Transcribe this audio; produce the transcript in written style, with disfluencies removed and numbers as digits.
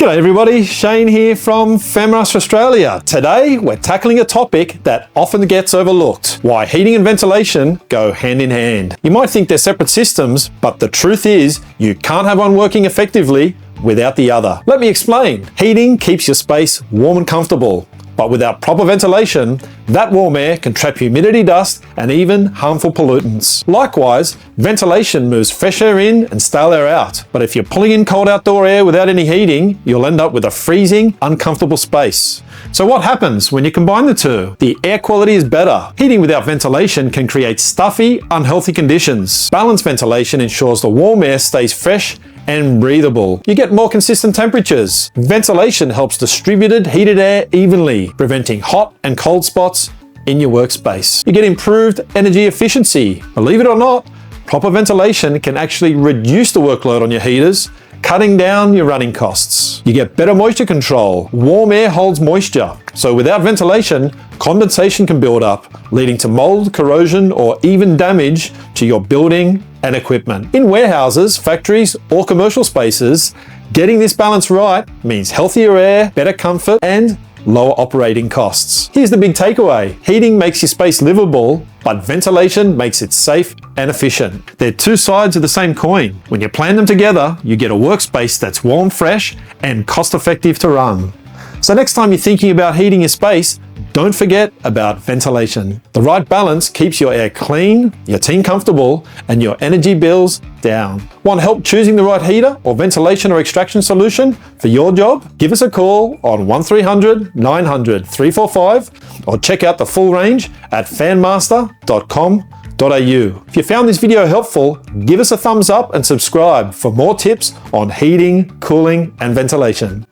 G'day everybody, Shane here from Fanmaster Australia. Today we're tackling a topic that often gets overlooked: why heating and ventilation go hand in hand. You might think they're separate systems, but the truth is you can't have one working effectively without the other. Let me explain. Heating keeps your space warm and comfortable, but without proper ventilation, that warm air can trap humidity, dust, and even harmful pollutants. Likewise, ventilation moves fresh air in and stale air out. But if you're pulling in cold outdoor air without any heating, you'll end up with a freezing, uncomfortable space. So what happens when you combine the two? The air quality is better. Heating without ventilation can create stuffy, unhealthy conditions. Balanced ventilation ensures the warm air stays fresh and breathable. You get more consistent temperatures. Ventilation helps distributed heated air evenly, preventing hot and cold spots in your workspace. You get improved energy efficiency. Believe it or not, proper ventilation can actually reduce the workload on your heaters, cutting down your running costs. You get better moisture control. Warm air holds moisture, so without ventilation, condensation can build up, leading to mold, corrosion, or even damage to your building and equipment. In warehouses, factories, or commercial spaces, getting this balance right means healthier air, better comfort, and lower operating costs. Here's the big takeaway. Heating makes your space livable, but ventilation makes it safe and efficient. They're two sides of the same coin. When you plan them together, you get a workspace that's warm, fresh, and cost-effective to run. So next time you're thinking about heating your space, don't forget about ventilation. The right balance keeps your air clean, your team comfortable, and your energy bills down. Want help choosing the right heater or ventilation or extraction solution for your job? Give us a call on 1300 900 345 or check out the full range at fanmaster.com.au. If you found this video helpful, give us a thumbs up and subscribe for more tips on heating, cooling, and ventilation.